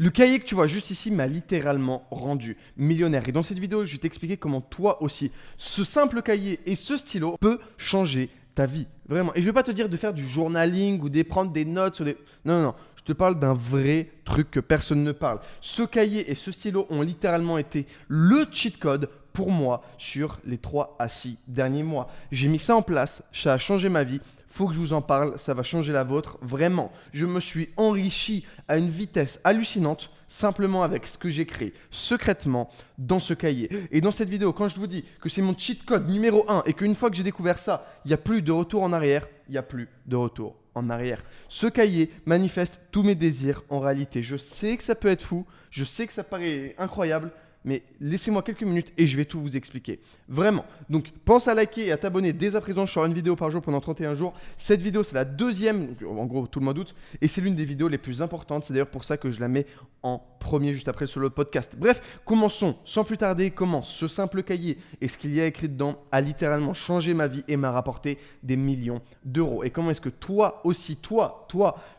Le cahier que tu vois juste ici m'a littéralement rendu millionnaire. Et dans cette vidéo, je vais t'expliquer comment toi aussi, ce simple cahier et ce stylo peut changer ta vie. Vraiment. Et je ne vais pas te dire de faire du journaling ou de prendre des notes sur des... Non, non, non. Je te parle d'un vrai truc que personne ne parle. Ce cahier et ce stylo ont littéralement été le cheat code pour moi sur les 3 à 6 derniers mois. J'ai mis ça en place, ça a changé ma vie. Faut que je vous en parle, ça va changer la vôtre. Vraiment, je me suis enrichi à une vitesse hallucinante simplement avec ce que j'ai créé secrètement dans ce cahier. Et dans cette vidéo, quand je vous dis que c'est mon cheat code numéro 1 et qu'une fois que j'ai découvert ça, il n'y a plus de retour en arrière, il n'y a plus de retour en arrière. Ce cahier manifeste tous mes désirs en réalité. Je sais que ça peut être fou, je sais que ça paraît incroyable, mais laissez-moi quelques minutes et je vais tout vous expliquer. Vraiment. Donc, pense à liker et à t'abonner dès à présent. Je sors une vidéo par jour pendant 31 jours. Cette vidéo, c'est la deuxième, en gros, tout le mois d'août. Et c'est l'une des vidéos les plus importantes. C'est d'ailleurs pour ça que je la mets en premier juste après le solo podcast. Bref, commençons sans plus tarder. Comment ce simple cahier et ce qu'il y a écrit dedans a littéralement changé ma vie et m'a rapporté des millions d'euros. Et comment est-ce que toi aussi,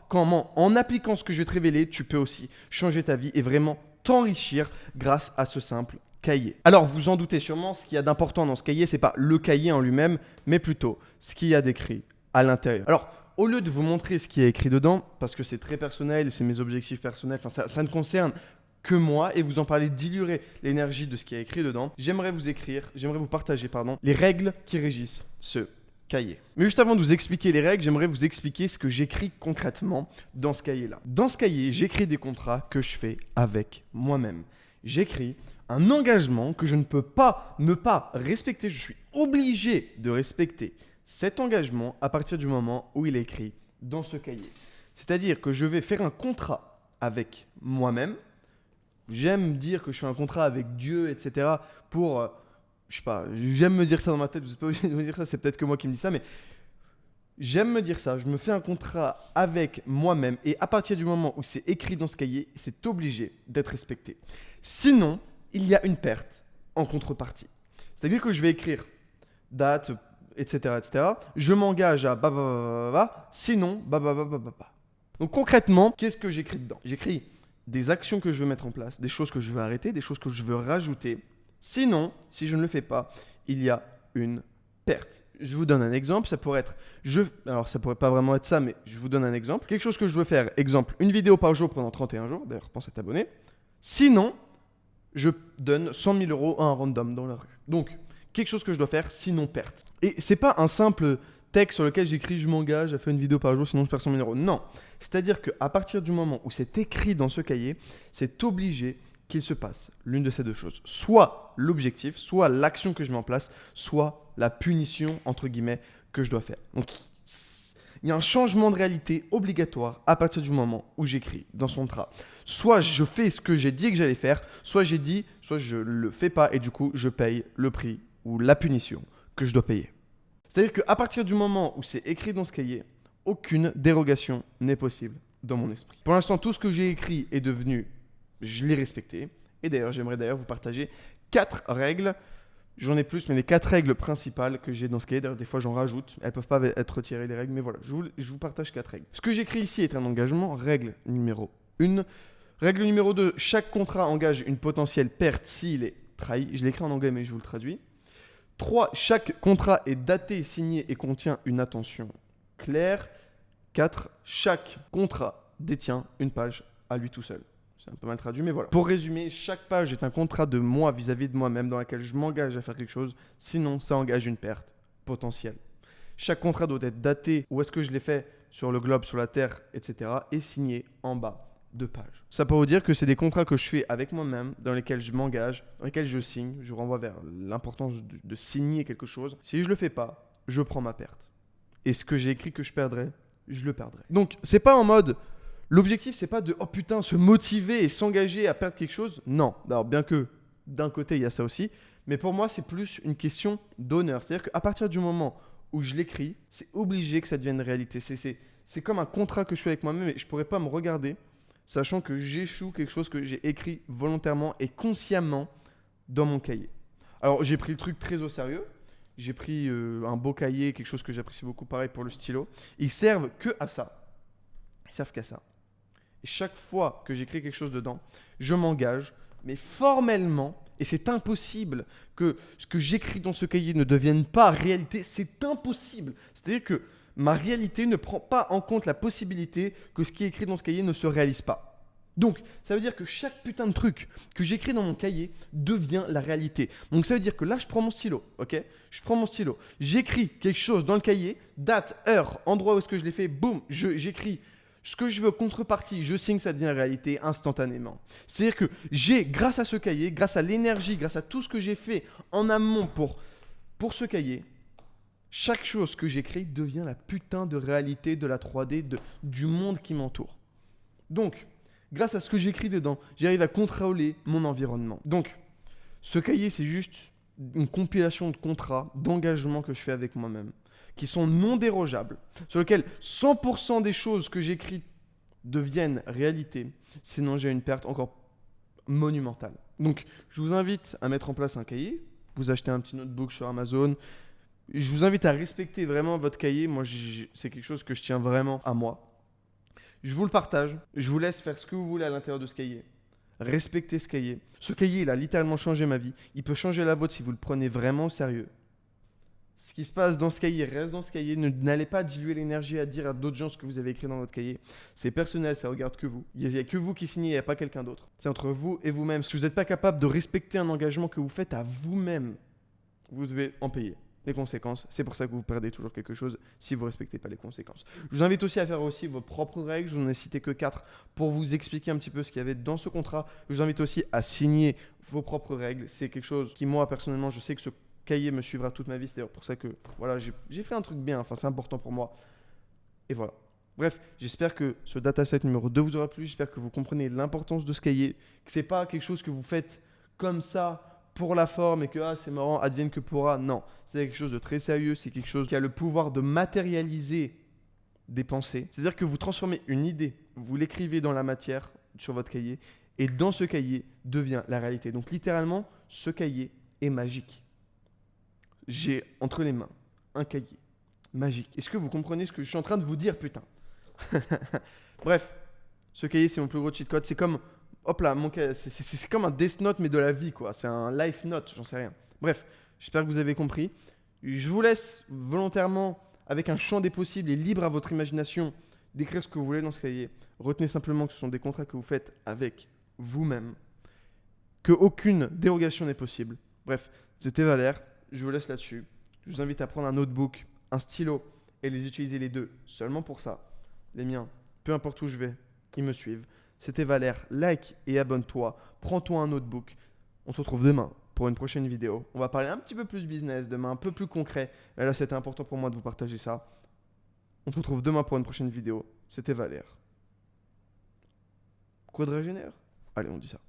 comment en appliquant ce que je vais te révéler, tu peux aussi changer ta vie et vraiment t'enrichir grâce à ce simple cahier. Alors, vous en doutez sûrement, ce qu'il y a d'important dans ce cahier, c'est pas le cahier en lui-même, mais plutôt ce qu'il y a d'écrit à l'intérieur. Alors, au lieu de vous montrer ce qui est écrit dedans, parce que c'est très personnel, c'est mes objectifs personnels, ça ne concerne que moi et vous en parler, diluer l'énergie de ce qui est écrit dedans, j'aimerais vous partager les règles qui régissent ce cahier. Mais juste avant de vous expliquer les règles, j'aimerais vous expliquer ce que j'écris concrètement dans ce cahier-là. Dans ce cahier, j'écris des contrats que je fais avec moi-même. J'écris un engagement que je ne peux pas ne pas respecter. Je suis obligé de respecter cet engagement à partir du moment où il est écrit dans ce cahier. C'est-à-dire que je vais faire un contrat avec moi-même. J'aime dire que je fais un contrat avec Dieu, etc. pour... je sais pas, j'aime me dire ça dans ma tête, vous n'êtes pas obligé de me dire ça, c'est peut-être que moi qui me dis ça, mais j'aime me dire ça, je me fais un contrat avec moi-même et à partir du moment où c'est écrit dans ce cahier, c'est obligé d'être respecté. Sinon, il y a une perte en contrepartie. C'est-à-dire que je vais écrire date, etc., etc. Je m'engage à sinon, Donc concrètement, qu'est-ce que j'écris dedans? J'écris des actions que je veux mettre en place, des choses que je veux arrêter, des choses que je veux rajouter. Sinon, si je ne le fais pas, il y a une perte. Je vous donne un exemple, ça pourrait être, alors ça pourrait pas vraiment être ça, mais je vous donne un exemple. Quelque chose que je dois faire, exemple, une vidéo par jour pendant 31 jours, d'ailleurs pense à t'abonner. Sinon, je donne 100 000 euros à un random dans la rue. Donc, quelque chose que je dois faire, sinon perte. Et c'est pas un simple texte sur lequel j'écris je m'engage à faire une vidéo par jour, sinon je perds 100 000 euros. Non, c'est-à-dire qu'à partir du moment où c'est écrit dans ce cahier, c'est obligé qu'il se passe l'une de ces deux choses. Soit l'objectif, soit l'action que je mets en place, soit la punition, entre guillemets, que je dois faire. Donc, il y a un changement de réalité obligatoire à partir du moment où j'écris dans son contrat. Soit je fais ce que j'ai dit que j'allais faire, soit j'ai dit, soit je ne le fais pas et du coup, je paye le prix ou la punition que je dois payer. C'est-à-dire qu'à partir du moment où c'est écrit dans ce cahier, aucune dérogation n'est possible dans mon esprit. Pour l'instant, tout ce que j'ai écrit est devenu... Je l'ai respecté. Et d'ailleurs, j'aimerais vous partager 4 règles. J'en ai plus, mais les 4 règles principales que j'ai dans ce cahier. D'ailleurs, des fois, j'en rajoute. Elles ne peuvent pas être retirées, les règles. Mais voilà, je vous partage 4 règles. Ce que j'écris ici est un engagement. Règle numéro 1. Règle numéro 2. Chaque contrat engage une potentielle perte s'il est trahi. Je l'ai écrit en anglais, mais je vous le traduis. 3. Chaque contrat est daté, signé et contient une intention claire. 4. Chaque contrat détient une page à lui tout seul. C'est un peu mal traduit, mais voilà. Pour résumer, chaque page est un contrat de moi vis-à-vis de moi-même dans laquelle je m'engage à faire quelque chose. Sinon, ça engage une perte potentielle. Chaque contrat doit être daté, où est-ce que je l'ai fait sur le globe, sur la terre, etc. et signé en bas de page. Ça peut vous dire que c'est des contrats que je fais avec moi-même, dans lesquels je m'engage, dans lesquels je signe. Je renvoie vers l'importance de signer quelque chose. Si je ne le fais pas, je prends ma perte. Et ce que j'ai écrit que je perdrai, je le perdrai. Donc, c'est pas en mode... L'objectif, c'est pas de oh putain, se motiver et s'engager à perdre quelque chose. Non. Alors, bien que d'un côté, il y a ça aussi. Mais pour moi, c'est plus une question d'honneur. C'est-à-dire qu'à partir du moment où je l'écris, c'est obligé que ça devienne réalité. C'est comme un contrat que je fais avec moi-même et je pourrais pas me regarder sachant que j'échoue quelque chose que j'ai écrit volontairement et consciemment dans mon cahier. Alors, j'ai pris le truc très au sérieux. J'ai pris un beau cahier, quelque chose que j'apprécie beaucoup, pareil pour le stylo. Ils servent que à ça. Ils servent qu'à ça. Et chaque fois que j'écris quelque chose dedans, je m'engage, mais formellement, et c'est impossible que ce que j'écris dans ce cahier ne devienne pas réalité, c'est impossible. C'est-à-dire que ma réalité ne prend pas en compte la possibilité que ce qui est écrit dans ce cahier ne se réalise pas. Donc, ça veut dire que chaque putain de truc que j'écris dans mon cahier devient la réalité. Donc, ça veut dire que là, je prends mon stylo, ok? Je prends mon stylo, j'écris quelque chose dans le cahier, date, heure, endroit où est-ce que je l'ai fait, boum, j'écris ce que je veux, contrepartie, je signe, ça devient réalité instantanément. C'est-à-dire que j'ai, grâce à ce cahier, grâce à l'énergie, grâce à tout ce que j'ai fait en amont pour ce cahier, chaque chose que j'écris devient la putain de réalité de la 3D, du monde qui m'entoure. Donc, grâce à ce que j'écris dedans, j'arrive à contrôler mon environnement. Donc, ce cahier, c'est juste une compilation de contrats, d'engagements que je fais avec moi-même, qui sont non dérogeables, sur lesquels 100% des choses que j'écris deviennent réalité, sinon j'ai une perte encore monumentale. Donc, je vous invite à mettre en place un cahier, vous achetez un petit notebook sur Amazon. Je vous invite à respecter vraiment votre cahier. Moi, c'est quelque chose que je tiens vraiment à moi. Je vous le partage. Je vous laisse faire ce que vous voulez à l'intérieur de ce cahier. Respectez ce cahier. Ce cahier, il a littéralement changé ma vie. Il peut changer la vôtre si vous le prenez vraiment au sérieux. Ce qui se passe dans ce cahier reste dans ce cahier. N'allez pas diluer l'énergie à dire à d'autres gens ce que vous avez écrit dans votre cahier. C'est personnel, ça regarde que vous. Il n'y a que vous qui signez, il n'y a pas quelqu'un d'autre. C'est entre vous et vous-même. Si vous n'êtes pas capable de respecter un engagement que vous faites à vous-même, vous devez en payer les conséquences. C'est pour ça que vous perdez toujours quelque chose si vous ne respectez pas les conséquences. Je vous invite aussi à faire aussi vos propres règles. Je vous en ai cité que 4 pour vous expliquer un petit peu ce qu'il y avait dans ce contrat. Je vous invite aussi à signer vos propres règles. C'est quelque chose qui, moi, personnellement, je sais que ce cahier me suivra toute ma vie. C'est d'ailleurs pour ça que voilà, j'ai fait un truc bien. Enfin, c'est important pour moi. Et voilà. Bref, j'espère que ce dataset numéro 2 vous aura plu. J'espère que vous comprenez l'importance de ce cahier. Que ce n'est pas quelque chose que vous faites comme ça pour la forme et que c'est marrant, advienne que pourra. Non, c'est quelque chose de très sérieux, c'est quelque chose qui a le pouvoir de matérialiser des pensées. C'est-à-dire que vous transformez une idée, vous l'écrivez dans la matière sur votre cahier et dans ce cahier devient la réalité. Donc littéralement, ce cahier est magique. J'ai entre les mains un cahier magique. Est-ce que vous comprenez ce que je suis en train de vous dire, putain? Bref, ce cahier, c'est mon plus gros cheat code. C'est comme... Hop là, c'est comme un Death Note mais de la vie quoi, c'est un Life Note, j'en sais rien. Bref, j'espère que vous avez compris. Je vous laisse volontairement avec un champ des possibles et libre à votre imagination d'écrire ce que vous voulez dans ce cahier. Retenez simplement que ce sont des contrats que vous faites avec vous-même, que aucune dérogation n'est possible. Bref, c'était Valère, je vous laisse là-dessus. Je vous invite à prendre un notebook, un stylo et les utiliser les deux seulement pour ça. Les miens, peu importe où je vais, ils me suivent. C'était Valère, like et abonne-toi, prends-toi un notebook. On se retrouve demain pour une prochaine vidéo. On va parler un petit peu plus business demain, un peu plus concret. Et là, c'était important pour moi de vous partager ça. On se retrouve demain pour une prochaine vidéo. C'était Valère. Quadragénaire ? Allez, on dit ça.